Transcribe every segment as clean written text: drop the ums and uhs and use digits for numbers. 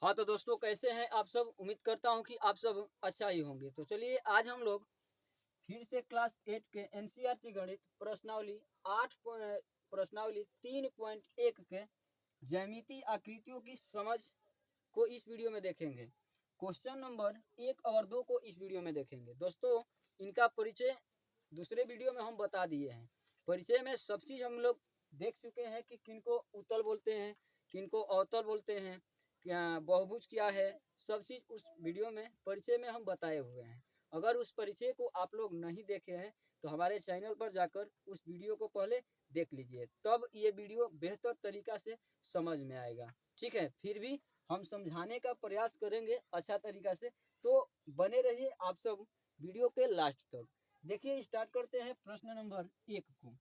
हाँ तो दोस्तों, कैसे हैं आप सब। उम्मीद करता हूँ कि आप सब अच्छा ही होंगे। तो चलिए आज हम लोग फिर से क्लास 8 के एनसीईआरटी गणित प्रश्नावली 3.1 के ज्यामितीय आकृतियों की समझ को इस वीडियो में देखेंगे। क्वेश्चन नंबर 1 और 2 को इस वीडियो में देखेंगे। दोस्तों, इनका परिचय दूसरे वीडियो में हम बता दिए हैं। परिचय में सब चीज हम लोग देख चुके हैं कि किनको उत्तल बोलते हैं, किनको अवतल बोलते हैं, क्या बहुभुज क्या है, सब चीज उस वीडियो में परिचय में हम बताए हुए हैं। अगर उस परिचय को आप लोग नहीं देखे हैं तो हमारे चैनल पर जाकर उस वीडियो को पहले देख लीजिए, तब ये वीडियो बेहतर तरीका से समझ में आएगा। ठीक है, फिर भी हम समझाने का प्रयास करेंगे अच्छा तरीका से, तो बने रहिए आप सब वीडियो के लास्ट तक। देखिए, स्टार्ट करते हैं प्रश्न नंबर 1 को।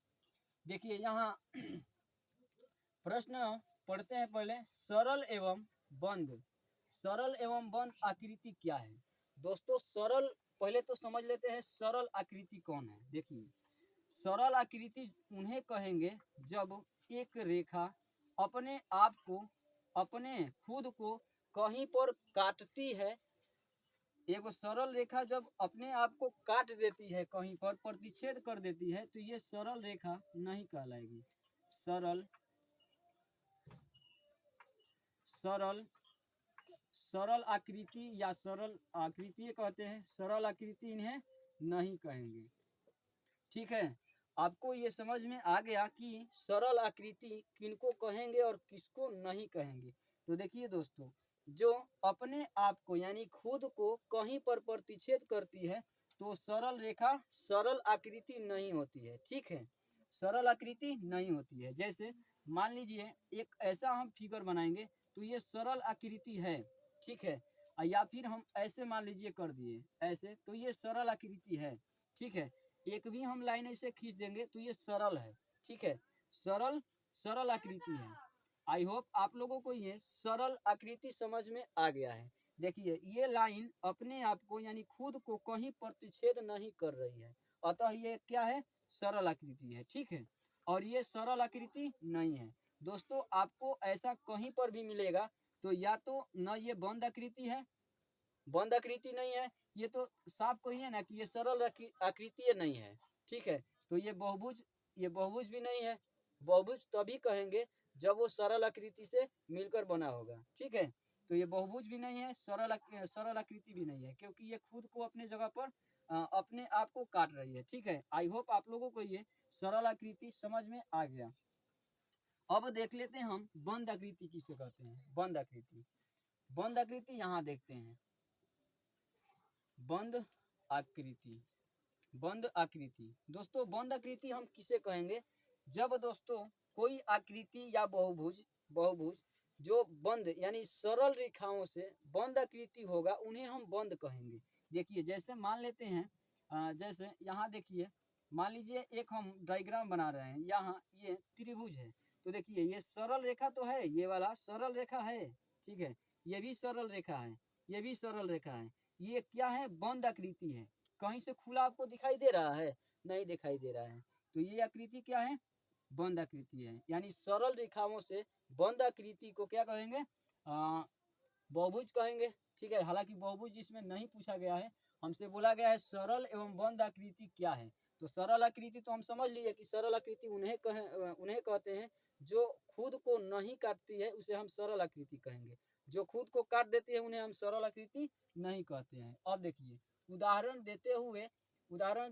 देखिए यहाँ प्रश्न पढ़ते हैं पहले। सरल एवं बंद आकृति क्या है। दोस्तों, सरल पहले तो समझ लेते हैं सरल आकृति कौन है। देखिए, सरल आकृति उन्हें कहेंगे जब एक रेखा अपने आप को, अपने खुद को कहीं पर काटती है। एगो सरल रेखा जब अपने आप को काट देती है, कहीं पर प्रतिच्छेद कर देती है, तो ये सरल रेखा नहीं कहलाएगी। सरल आकृति या सरल आकृति कहते हैं, सरल आकृति इन्हें नहीं कहेंगे। ठीक है, आपको ये समझ में आ गया कि सरल आकृति किनको कहेंगे और किसको नहीं कहेंगे। तो देखिए दोस्तों, जो अपने आप को यानी खुद को कहीं पर प्रतिच्छेद करती है तो सरल रेखा सरल आकृति नहीं होती है। ठीक है, सरल आकृति नहीं होती है। जैसे मान लीजिए एक ऐसा हम फिगर बनाएंगे तो ये सरल आकृति है। ठीक है, या फिर हम ऐसे मान लीजिए कर दिए ऐसे, तो ये सरल आकृति है। ठीक है, एक भी हम लाइन ऐसे खींच देंगे तो ये सरल है। ठीक है, सरल आकृति है। आई होप आप लोगों को ये सरल आकृति समझ में आ गया है। देखिए, ये लाइन अपने आप को यानी खुद को कहीं प्रतिच्छेद नहीं कर रही है, अतः ये क्या है, सरल आकृति है। ठीक है, और ये सरल आकृति नहीं है। दोस्तों, आपको ऐसा कहीं पर भी मिलेगा तो या तो न ये बंद आकृति है, बंद आकृति नहीं है, ये तो साफ कहिए ना कि ये सरल आकृति नहीं है। ठीक है, तो ये बहुभुज भी नहीं है। बहुभुज तभी कहेंगे जब वो सरल आकृति से मिलकर बना होगा। ठीक है, तो ये बहुभुज भी नहीं है, सरल आकृति भी नहीं है, क्योंकि ये खुद को अपने जगह पर अपने आप को काट रही है। ठीक है, आई होप आप लोगों को ये सरल आकृति समझ में आ गया। अब देख लेते हैं हम बंद आकृति किसे कहते हैं। बंद आकृति यहाँ देखते हैं। बंद आकृति दोस्तों, बंद आकृति हम किसे कहेंगे, जब दोस्तों कोई आकृति या बहुभुज जो बंद यानी सरल रेखाओं से बंद आकृति होगा, उन्हें हम बंद कहेंगे। देखिए, जैसे मान लेते हैं, जैसे यहाँ देखिए, मान लीजिए एक हम डायग्राम बना रहे हैं, यहाँ ये त्रिभुज है। तो देखिए, ये सरल रेखा तो है, ये वाला सरल रेखा है। ठीक है, ये भी सरल रेखा है, ये भी सरल रेखा है। ये क्या है, बंद आकृति है। कहीं से खुला आपको दिखाई दे रहा है, नहीं दिखाई दे रहा है। तो ये आकृति क्या है, बंद आकृति है। यानी सरल रेखाओं से बंद आकृति को क्या कहेंगे, बहुभुज कहेंगे। ठीक है, हालांकि बहुभुज इसमें नहीं पूछा गया है, हमसे बोला गया है सरल एवं बंद आकृति क्या है। तो सरल आकृति तो हम समझ लिए कि सरल आकृति उन्हें कहते हैं जो खुद को नहीं काटती है, उसे हम सरल आकृति कहेंगे। जो खुद को काट देती है उन्हें हम सरल आकृति नहीं कहते हैं। अब देखिए, उदाहरण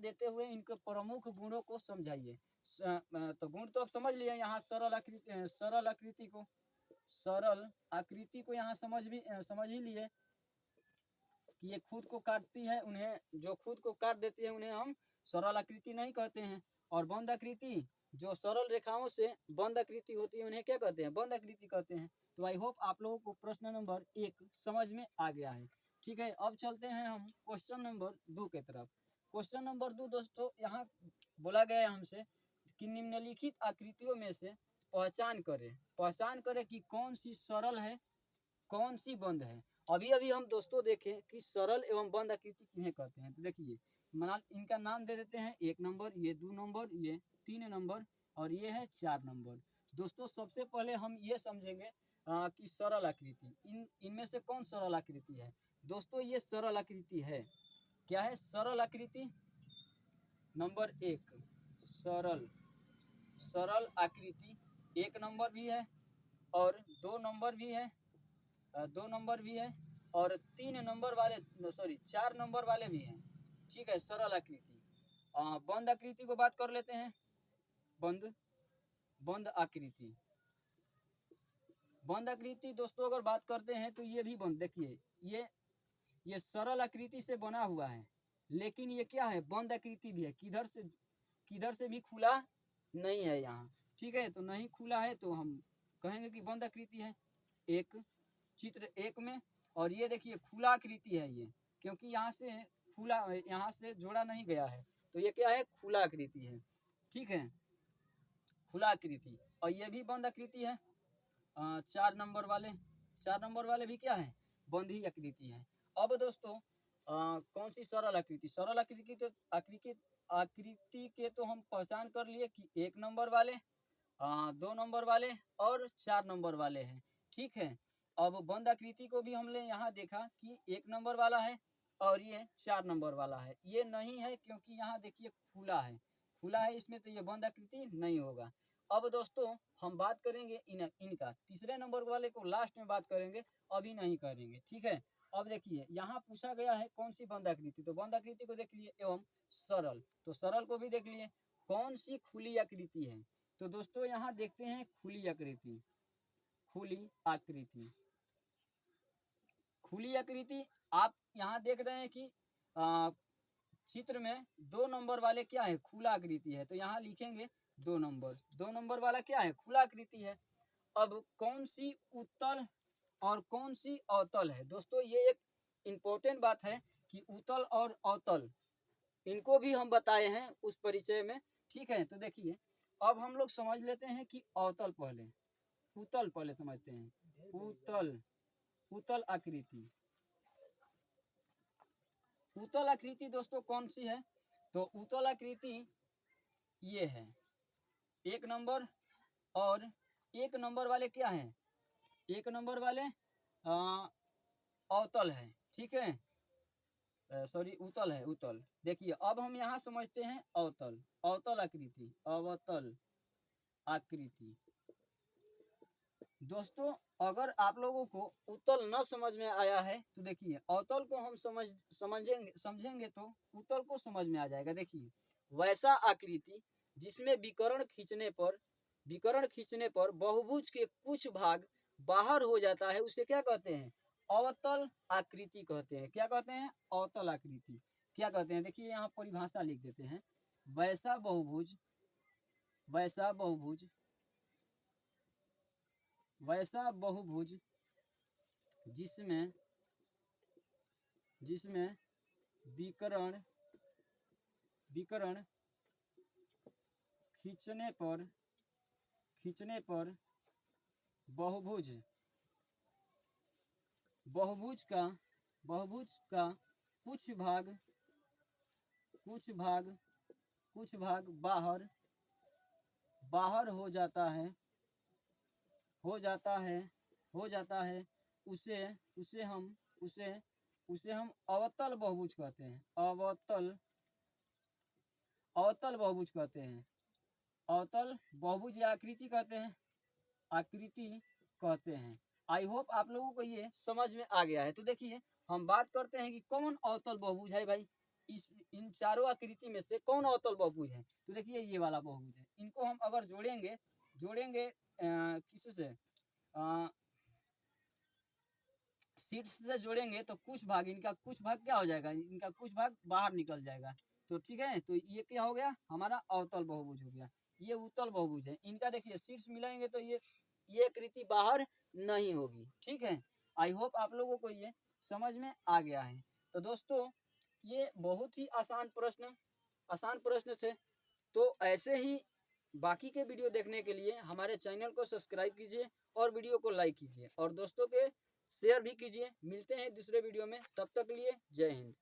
देते हुए इनके प्रमुख गुणों को समझाइए। तो गुण तो अब समझ लिए, यहाँ सरल आकृति को यहाँ समझ ही लिए कि ये खुद को काटती है, उन्हें जो खुद को काट देती है उन्हें हम सरल आकृति नहीं कहते हैं। और बंद आकृति जो सरल रेखाओं से बंद आकृति होती है, उन्हें क्या कहते हैं, बंद आकृति कहते हैं। तो आई होप आप लोगों को प्रश्न नंबर 1 समझ में आ गया है। ठीक है, अब चलते हैं हम क्वेश्चन नंबर 2 के तरफ। क्वेश्चन नंबर 2 दोस्तों, यहाँ बोला गया है हमसे कि निम्नलिखित आकृतियों में से पहचान करें कि कौन सी सरल है, कौन सी बंद है। अभी अभी हम दोस्तों देखें कि सरल एवं बंद आकृति किन्हें कहते हैं। तो देखिए, इनका नाम दे देते हैं। 1 नंबर, ये 2 नंबर, ये 3 नंबर और ये है 4 नंबर। दोस्तों, सबसे पहले हम ये समझेंगे कि सरल आकृति, इनमें से कौन सरल आकृति है? दोस्तों ये सरल आकृति है। क्या है सरल आकृति? नंबर 1 सरल आकृति 1 नंबर भी है और 2 नंबर भी है, 2 नंबर भी है और 3 नंबर वाले 4 नंबर वाले भी हैं। ठीक है, सरल आकृति। बंद आकृति को बात कर लेते हैं। बंद आकृति, बंद आकृति दोस्तों अगर बात करते हैं तो ये भी बंद, देखिए ये सरल आकृति से बना हुआ है, लेकिन ये क्या है बंद आकृति भी है, किधर से भी खुला नहीं है यहाँ। ठीक है, तो नहीं खुला है तो हम कहेंगे कि बंद आकृति है। एक चित्र 1 में, और ये देखिए खुला आकृति है ये, क्योंकि यहाँ से जोड़ा नहीं गया है, तो ये क्या है खुला आकृति है। ठीक है, खुला आकृति। और ये भी बंद आकृति है। 4 नंबर वाले भी क्या है बंद ही आकृति है। अब दोस्तों कौन सी सरल आकृति? सरल आकृति के तो हम पहचान कर लिए कि 1 नंबर वाले, 2 नंबर वाले और 4 नंबर वाले हैं। ठीक है, अब बंद आकृति को भी हमने यहाँ देखा कि 1 नंबर वाला है और ये 4 नंबर वाला है। ये नहीं है क्योंकि यहाँ देखिए खुला है, इसमें तो ये बंद आकृति नहीं होगा। अब दोस्तों हम बात करेंगे इनका तीसरे नंबर वाले को लास्ट में बात करेंगे, अभी नहीं करेंगे। ठीक है, अब देखिए यहाँ पूछा गया है कौन सी बंद आकृति, तो बंद आकृति को देख लिए एवं सरल, तो सरल को भी देख लिए। कौन सी खुली आकृति है? तो दोस्तों यहाँ देखते हैं खुली आकृति। खुली आकृति आप यहाँ देख रहे हैं कि चित्र में 2 नंबर वाले क्या है खुला आकृति है, तो यहाँ लिखेंगे 2 नंबर वाला क्या है खुला आकृति है। अब कौन सी उत्तल और कौन सी अवतल है? दोस्तों ये एक इम्पोर्टेंट बात है कि उत्तल और अवतल, इनको भी हम बताए हैं उस परिचय में। ठीक है, तो देखिए अब हम लोग समझ लेते हैं कि अवतल पहले, उत्तल पहले समझते हैं। उत्तल आकृति, उत्तल आकृति दोस्तों कौन सी है? तो उत्तल आकृति ये है 1 नंबर, और 1 नंबर वाले क्या है? 1 नंबर वाले अवतल है। ठीक है, उत्तल है, उत्तल। देखिए अब हम यहाँ समझते हैं अवतल आकृति। दोस्तों अगर आप लोगों को उत्तल न समझ में आया है तो देखिए अवतल को हम समझेंगे तो उत्तल को समझ में आ जाएगा। देखिए वैसा आकृति जिसमें विकर्ण खींचने पर बहुभुज के कुछ भाग बाहर हो जाता है, उसे क्या कहते हैं? अवतल आकृति कहते हैं। क्या कहते हैं? अवतल आकृति। क्या कहते हैं? देखिए यहाँ परिभाषा लिख देते हैं। वैसा बहुभुज जिसमें विकर्ण खींचने पर बहुभुज का कुछ भाग बाहर हो जाता है, उसे हम अवतल बहुभुज कहते हैं। अवतल बहुभुज कहते हैं। अवतल बहुभुज या आकृति कहते हैं। आई होप आप लोगों को ये समझ में आ गया है। तो देखिए हम बात करते हैं कि कौन अवतल बहुभुज है भाई। इन चारों आकृति में से कौन अवतल बहुभुज है? तो देखिए ये वाला बहुभुज है। इनको हम अगर जोड़ेंगे किससे? शीर्ष से जोड़ेंगे तो इनका कुछ भाग क्या हो जाएगा? इनका कुछ भाग बाहर निकल जाएगा। तो ठीक है, तो ये क्या हो गया? हमारा अवतल बहुभुज हो गया। ये उत्तल बहुभुज है। इनका देखिए शीर्ष मिलाएंगे तो ये आकृति बाहर नहीं होगी। ठीक है, आई होप आप लोगों को ये समझ में आ गया है। तो दोस्तों ये बहुत ही आसान प्रश्न थे। तो ऐसे ही बाकी के वीडियो देखने के लिए हमारे चैनल को सब्सक्राइब कीजिए और वीडियो को लाइक कीजिए और दोस्तों के शेयर भी कीजिए। मिलते हैं दूसरे वीडियो में, तब तक के लिए जय हिंद।